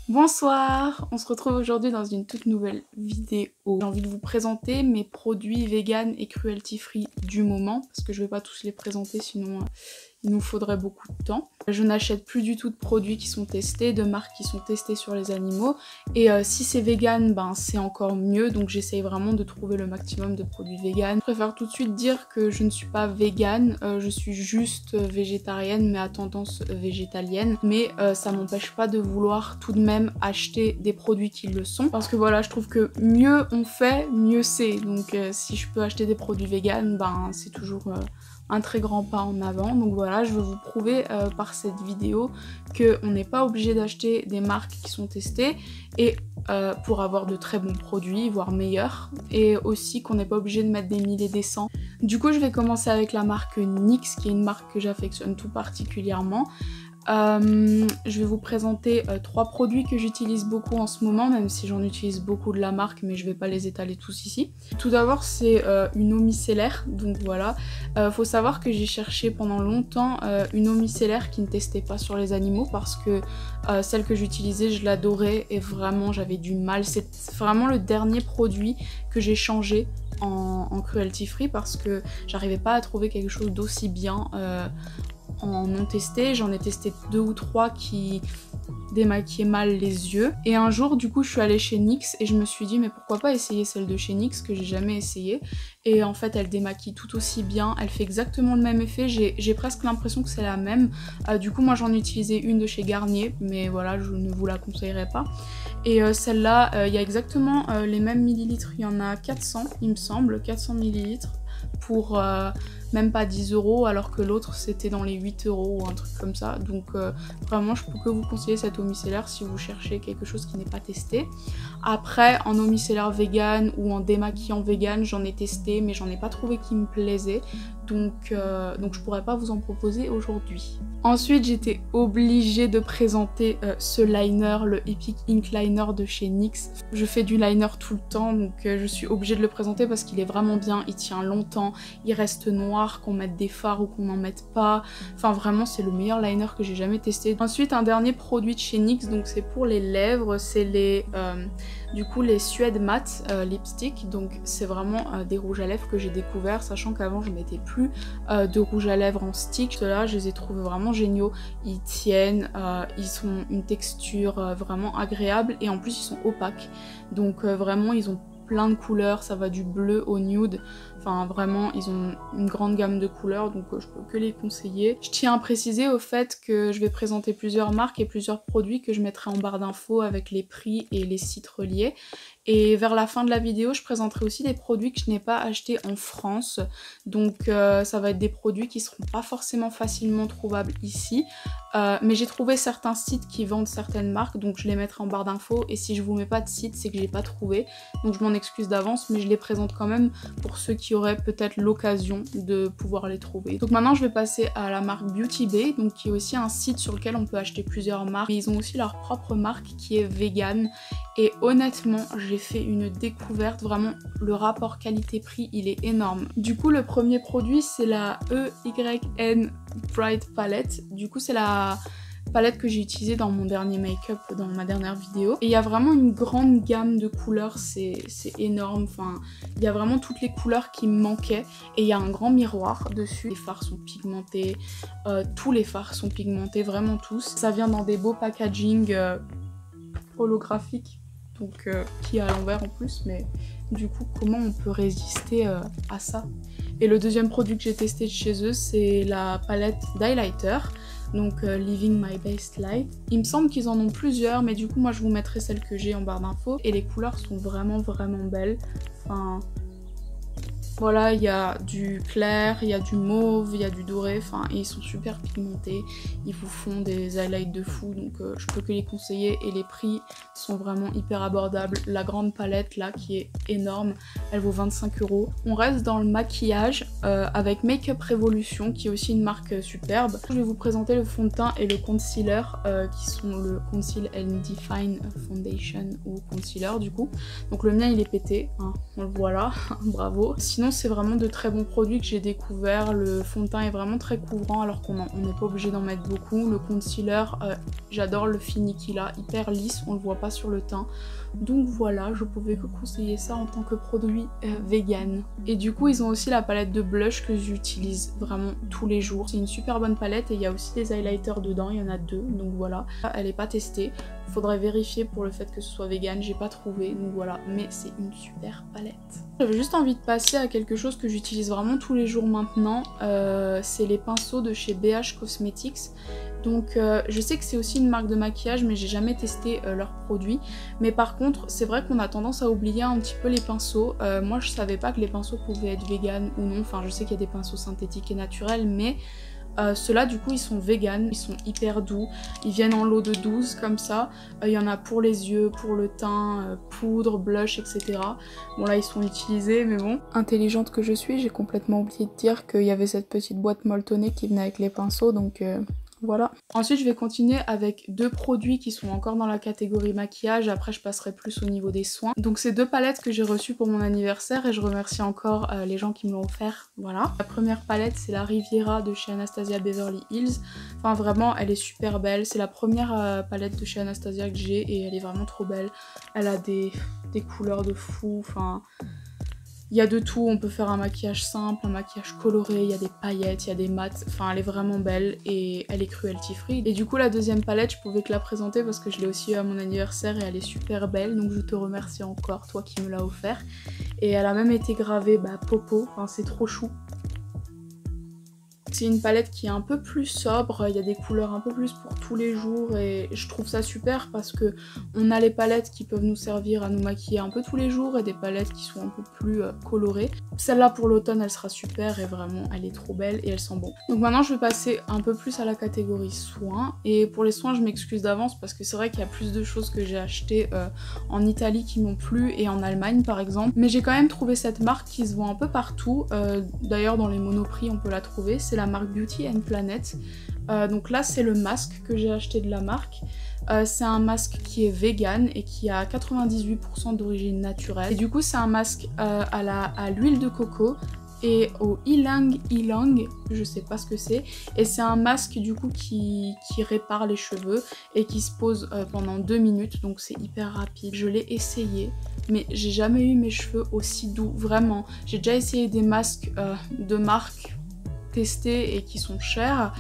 Bonsoir, on se retrouve aujourd'hui dans une toute nouvelle vidéo. J'ai envie de vous présenter mes produits vegan et cruelty free du moment parce que je vais pas tous les présenter sinon il nous faudrait beaucoup de temps. Je n'achète plus du tout de produits qui sont testés, de marques qui sont testées sur les animaux et si c'est vegan, ben c'est encore mieux, donc j'essaye vraiment de trouver le maximum de produits vegan. Je préfère tout de suite dire que je ne suis pas vegan, je suis juste végétarienne mais à tendance végétalienne, mais ça m'empêche pas de vouloir tout de même acheter des produits qui le sont parce que voilà, je trouve que mieux on fait, mieux c'est, donc si je peux acheter des produits vegan, ben c'est toujours un très grand pas en avant. Donc voilà, je veux vous prouver par cette vidéo qu'on n'est pas obligé d'acheter des marques qui sont testées et pour avoir de très bons produits, voire meilleurs, et aussi qu'on n'est pas obligé de mettre des 1000 et des 100. Du coup je vais commencer avec la marque NYX qui est une marque que j'affectionne tout particulièrement. Je vais vous présenter 3 produits que j'utilise beaucoup en ce moment, même si j'en utilise beaucoup de la marque, mais je vais pas les étaler tous ici. Tout d'abord c'est une eau micellaire, donc voilà. Faut savoir que j'ai cherché pendant longtemps une eau micellaire qui ne testait pas sur les animaux parce que celle que j'utilisais je l'adorais et vraiment j'avais du mal. C'est vraiment le dernier produit que j'ai changé en cruelty free parce que j'arrivais pas à trouver quelque chose d'aussi bien en non testé. J'en ai testé 2 ou 3 qui démaquillaient mal les yeux. Et un jour du coup je suis allée chez NYX et je me suis dit mais pourquoi pas essayer celle de chez NYX que j'ai jamais essayé. Et en fait elle démaquille tout aussi bien, elle fait exactement le même effet, j'ai presque l'impression que c'est la même. Du coup moi j'en ai utilisé une de chez Garnier, mais voilà je ne vous la conseillerais pas. Et celle-là il y a exactement les mêmes millilitres, il y en a 400 il me semble, 400 millilitres pour même pas 10 € alors que l'autre c'était dans les 8 € ou un truc comme ça. Donc vraiment je peux que vous conseiller cette eau micellaire si vous cherchez quelque chose qui n'est pas testé. Après en eau micellaire vegan ou en démaquillant vegan j'en ai testé mais j'en ai pas trouvé qui me plaisait, donc je pourrais pas vous en proposer aujourd'hui. Ensuite j'étais obligée de présenter ce liner, le Epic Ink Liner de chez NYX. Je fais du liner tout le temps donc je suis obligée de le présenter parce qu'il est vraiment bien, il tient longtemps, il reste noir qu'on mette des fards ou qu'on n'en mette pas. Enfin vraiment c'est le meilleur liner que j'ai jamais testé. Ensuite un dernier produit de chez NYX, donc c'est pour les lèvres, c'est les du coup les Suède Matte lipstick. Donc c'est vraiment des rouges à lèvres que j'ai découvert, sachant qu'avant je mettais plus de rouge à lèvres en stick. Ceux-là je les ai trouvés vraiment géniaux, ils tiennent, ils ont une texture vraiment agréable et en plus ils sont opaques. Donc vraiment ils ont plein de couleurs, ça va du bleu au nude, enfin vraiment ils ont une grande gamme de couleurs donc je peux que les conseiller. Je tiens à préciser au fait que je vais présenter plusieurs marques et plusieurs produits que je mettrai en barre d'infos avec les prix et les sites reliés. Et vers la fin de la vidéo, je présenterai aussi des produits que je n'ai pas achetés en France. Donc ça va être des produits qui seront pas forcément facilement trouvables ici. Mais j'ai trouvé certains sites qui vendent certaines marques, donc je les mettrai en barre d'infos. Et si je vous mets pas de site, c'est que j'ai pas trouvé. Donc je m'en excuse d'avance, mais je les présente quand même pour ceux qui auraient peut-être l'occasion de pouvoir les trouver. Donc maintenant je vais passer à la marque Beauty Bay, donc qui est aussi un site sur lequel on peut acheter plusieurs marques. Mais ils ont aussi leur propre marque qui est vegan. Et honnêtement, j'ai fait une découverte, vraiment le rapport qualité-prix il est énorme. Du coup le premier produit c'est la EYN Bright Palette. Du coup c'est la palette que j'ai utilisée dans mon dernier make-up, dans ma dernière vidéo. Et il y a vraiment une grande gamme de couleurs, c'est énorme. Enfin, il y a vraiment toutes les couleurs qui me manquaient. Et il y a un grand miroir dessus. Les fards sont pigmentés, tous les fards sont pigmentés, vraiment tous. Ça vient dans des beaux packaging holographiques. Donc qui est à l'envers en plus, mais du coup comment on peut résister à ça? Et le deuxième produit que j'ai testé de chez eux c'est la palette d'highlighter, donc Living My Best Light. Il me semble qu'ils en ont plusieurs, mais du coup moi je vous mettrai celle que j'ai en barre d'infos. Et les couleurs sont vraiment belles, enfin voilà, il y a du clair, il y a du mauve, il y a du doré, enfin et ils sont super pigmentés, ils vous font des highlights de fou, donc je peux que les conseiller et les prix sont vraiment hyper abordables. La grande palette là qui est énorme, elle vaut 25 €. On reste dans le maquillage avec Makeup Revolution qui est aussi une marque superbe. Je vais vous présenter le fond de teint et le concealer qui sont le Conceal and Define Foundation ou concealer du coup. Donc le mien il est pété, hein, on le voit là, bravo. Sinon sinon c'est vraiment de très bons produits que j'ai découvert. Le fond de teint est vraiment très couvrant alors qu'on n'est pas obligé d'en mettre beaucoup. Le concealer, j'adore le fini qu'il a, hyper lisse, on le voit pas sur le teint. Donc voilà, je pouvais que conseiller ça en tant que produit vegan. Et du coup ils ont aussi la palette de blush que j'utilise vraiment tous les jours. C'est une super bonne palette et il y a aussi des highlighters dedans, il y en a 2, donc voilà. Elle est pas testée, faudrait vérifier pour le fait que ce soit vegan, j'ai pas trouvé, donc voilà. Mais c'est une super palette. J'avais juste envie de passer à quelque chose que j'utilise vraiment tous les jours maintenant, c'est les pinceaux de chez BH Cosmetics. Donc je sais que c'est aussi une marque de maquillage mais j'ai jamais testé leurs produits. Mais par contre c'est vrai qu'on a tendance à oublier un petit peu les pinceaux. Moi je savais pas que les pinceaux pouvaient être vegan ou non. Enfin je sais qu'il y a des pinceaux synthétiques et naturels mais ceux-là du coup ils sont vegan, ils sont hyper doux. Ils viennent en lot de 12 comme ça. Il y en a pour les yeux, pour le teint, poudre, blush, etc. Bon là ils sont utilisés mais bon. Intelligente que je suis, j'ai complètement oublié de dire qu'il y avait cette petite boîte molletonnée qui venait avec les pinceaux donc... Voilà. Ensuite je vais continuer avec 2 produits qui sont encore dans la catégorie maquillage, après je passerai plus au niveau des soins. Donc c'est 2 palettes que j'ai reçues pour mon anniversaire et je remercie encore les gens qui me l'ont offert, voilà. La première palette c'est la Riviera de chez Anastasia Beverly Hills. Enfin vraiment elle est super belle, c'est la première palette de chez Anastasia que j'ai et elle est vraiment trop belle. Elle a des couleurs de fou, enfin... Il y a de tout, on peut faire un maquillage simple, un maquillage coloré, il y a des paillettes, il y a des mats, enfin elle est vraiment belle et elle est cruelty free. Et du coup la deuxième palette je pouvais te la présenter parce que je l'ai aussi eu à mon anniversaire et elle est super belle, donc je te remercie encore toi qui me l'as offert. Et elle a même été gravée Popo, enfin c'est trop chou. C'est une palette qui est un peu plus sobre, il y a des couleurs un peu plus pour tous les jours et je trouve ça super parce que on a les palettes qui peuvent nous servir à nous maquiller un peu tous les jours et des palettes qui sont un peu plus colorées. Celle-là pour l'automne elle sera super et vraiment elle est trop belle et elle sent bon. Donc maintenant je vais passer un peu plus à la catégorie soins et pour les soins je m'excuse d'avance parce que c'est vrai qu'il y a plus de choses que j'ai achetées en Italie qui m'ont plu et en Allemagne par exemple. Mais j'ai quand même trouvé cette marque qui se vend un peu partout, d'ailleurs dans les Monoprix on peut la trouver, c'est la marque Beauty and Planet. Donc là c'est le masque que j'ai acheté de la marque. C'est un masque qui est vegan et qui a 98% d'origine naturelle. Et du coup c'est un masque à l'huile de coco et au ylang ylang, je sais pas ce que c'est. Et c'est un masque du coup qui répare les cheveux et qui se pose pendant 2 minutes, donc c'est hyper rapide. Je l'ai essayé mais j'ai jamais eu mes cheveux aussi doux, vraiment. J'ai déjà essayé des masques de marque testés et qui sont chers,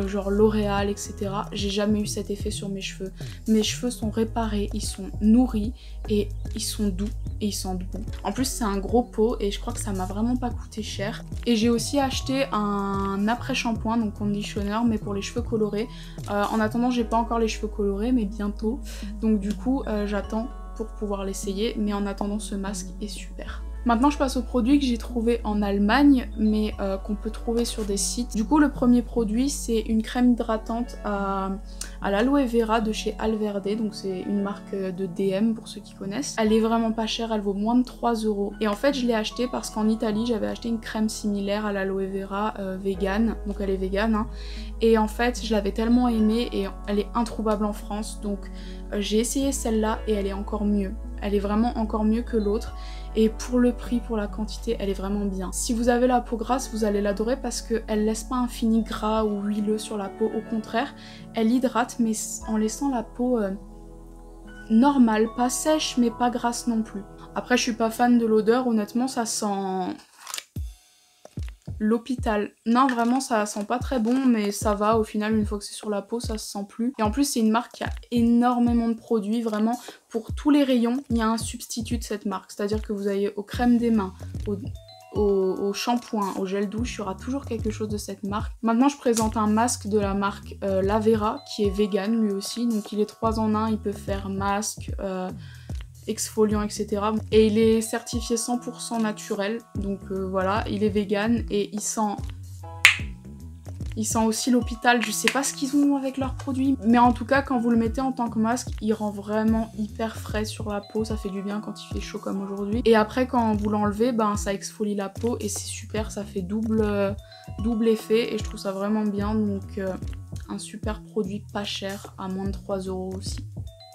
genre L'Oréal, etc. J'ai jamais eu cet effet sur mes cheveux. Mes cheveux sont réparés, ils sont nourris et ils sont doux et ils sentent bon. En plus c'est un gros pot et je crois que ça m'a vraiment pas coûté cher. Et j'ai aussi acheté un après-shampoing, donc conditioner, mais pour les cheveux colorés. En attendant j'ai pas encore les cheveux colorés mais bientôt. Donc du coup j'attends pour pouvoir l'essayer, mais en attendant ce masque est super. Maintenant je passe aux produits que j'ai trouvé en Allemagne mais qu'on peut trouver sur des sites. Du coup le premier produit c'est une crème hydratante à l'aloe vera de chez Alverde, donc c'est une marque de DM pour ceux qui connaissent. Elle est vraiment pas chère, elle vaut moins de 3 €. Et en fait je l'ai achetée parce qu'en Italie j'avais acheté une crème similaire à l'aloe vera vegan, donc elle est vegan hein. Et en fait je l'avais tellement aimée et elle est introuvable en France, donc j'ai essayé celle-là et elle est encore mieux. Elle est vraiment encore mieux que l'autre. Et pour le prix, pour la quantité, elle est vraiment bien. Si vous avez la peau grasse, vous allez l'adorer parce qu'elle laisse pas un fini gras ou huileux sur la peau. Au contraire, elle hydrate mais en laissant la peau normale, pas sèche mais pas grasse non plus. Après je suis pas fan de l'odeur, honnêtement ça sent... l'hôpital. Non vraiment ça sent pas très bon mais ça va, au final une fois que c'est sur la peau ça se sent plus. Et en plus c'est une marque qui a énormément de produits, vraiment pour tous les rayons il y a un substitut de cette marque. C'est à dire que vous avez aux crèmes des mains, au shampoing, au gel douche, il y aura toujours quelque chose de cette marque. Maintenant je présente un masque de la marque Lavera qui est vegan lui aussi, donc il est 3 en 1, il peut faire masque, exfoliant, etc. Et il est certifié 100% naturel, donc voilà, il est vegan et il sent aussi l'hôpital. Je sais pas ce qu'ils ont avec leurs produits, mais en tout cas quand vous le mettez en tant que masque, il rend vraiment hyper frais sur la peau, ça fait du bien quand il fait chaud comme aujourd'hui. Et après quand vous l'enlevez, ça exfolie la peau et c'est super, ça fait double effet et je trouve ça vraiment bien, donc un super produit pas cher à moins de 3 € aussi.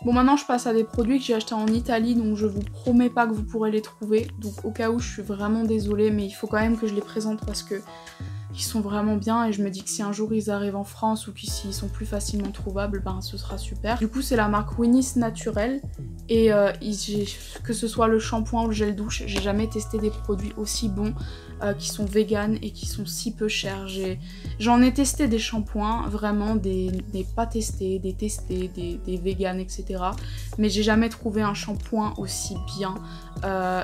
Bon, maintenant je passe à des produits que j'ai achetés en Italie, donc je vous promets pas que vous pourrez les trouver. Donc au cas où, je suis vraiment désolée, mais il faut quand même que je les présente parce que ils sont vraiment bien et je me dis que si un jour ils arrivent en France ou s'ils sont plus facilement trouvables, ben ce sera super. Du coup c'est la marque Winnis Naturel et que ce soit le shampoing ou le gel douche, j'ai jamais testé des produits aussi bons qui sont vegan et qui sont si peu chers. J'en ai testé des shampoings, vraiment des pas testés, des vegan, etc. Mais j'ai jamais trouvé un shampoing aussi bien.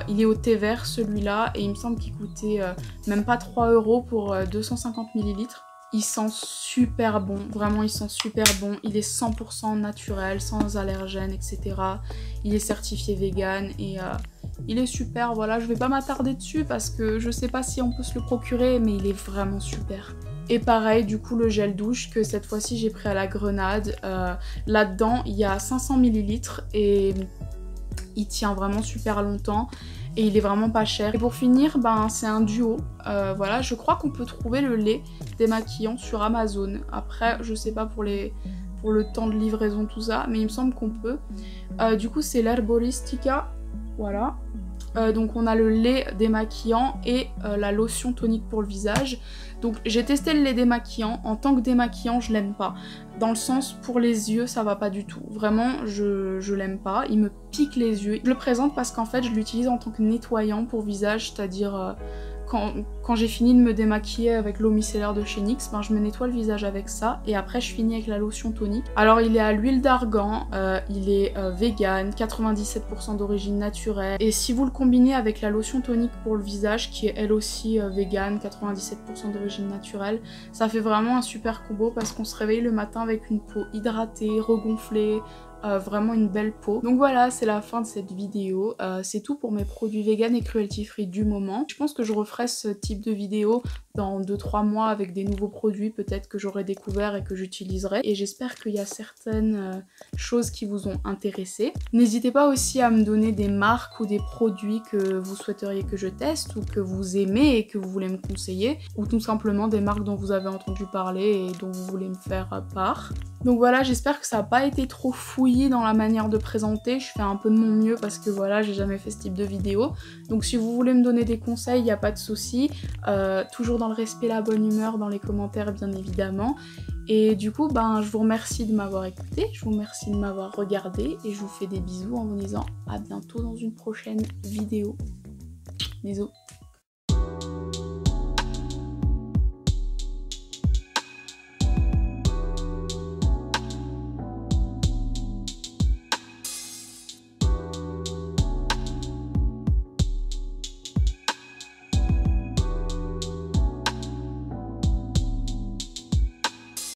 Il est au thé vert celui-là et il me semble qu'il coûtait même pas 3 € pour 250 ml. Il sent super bon, vraiment il sent super bon. Il est 100% naturel, sans allergènes, etc. Il est certifié vegan et il est super. Voilà, je vais pas m'attarder dessus parce que je sais pas si on peut se le procurer, mais il est vraiment super. Et pareil, du coup, le gel douche que cette fois-ci j'ai pris à la Grenade. Là-dedans, il y a 500 ml et il tient vraiment super longtemps. Et il est vraiment pas cher. Et pour finir, ben, c'est un duo. Voilà, je crois qu'on peut trouver le lait démaquillant sur Amazon. Après, je sais pas pour le temps de livraison, tout ça, mais il me semble qu'on peut. Du coup, c'est l'Herboristica. Voilà. Donc on a le lait démaquillant et la lotion tonique pour le visage. Donc j'ai testé le lait démaquillant. En tant que démaquillant, je l'aime pas. Dans le sens, pour les yeux, ça va pas du tout. Vraiment, je l'aime pas. Il me pique les yeux. Je le présente parce qu'en fait, je l'utilise en tant que nettoyant pour visage, c'est-à-dire quand j'ai fini de me démaquiller avec l'eau micellaire de chez NYX, ben, je me nettoie le visage avec ça et après je finis avec la lotion tonique. Alors il est à l'huile d'argan, il est vegan, 97% d'origine naturelle et si vous le combinez avec la lotion tonique pour le visage qui est elle aussi vegan, 97% d'origine naturelle, ça fait vraiment un super combo parce qu'on se réveille le matin avec une peau hydratée, regonflée, vraiment une belle peau. Donc voilà, c'est la fin de cette vidéo. C'est tout pour mes produits vegan et cruelty free du moment. Je pense que je referai ce type de vidéo dans 2-3 mois avec des nouveaux produits peut-être que j'aurai découvert et que j'utiliserai. Et j'espère qu'il y a certaines choses qui vous ont intéressé. N'hésitez pas aussi à me donner des marques ou des produits que vous souhaiteriez que je teste ou que vous aimez et que vous voulez me conseiller. Ou tout simplement des marques dont vous avez entendu parler et dont vous voulez me faire part. Donc voilà, j'espère que ça n'a pas été trop fouillis dans la manière de présenter. Je fais un peu de mon mieux parce que voilà, j'ai jamais fait ce type de vidéo. Donc si vous voulez me donner des conseils, il n'y a pas de souci. Toujours dans le respect et la bonne humeur dans les commentaires bien évidemment. Et du coup, ben, je vous remercie de m'avoir écouté, je vous remercie de m'avoir regardé et je vous fais des bisous en vous disant à bientôt dans une prochaine vidéo. Bisous.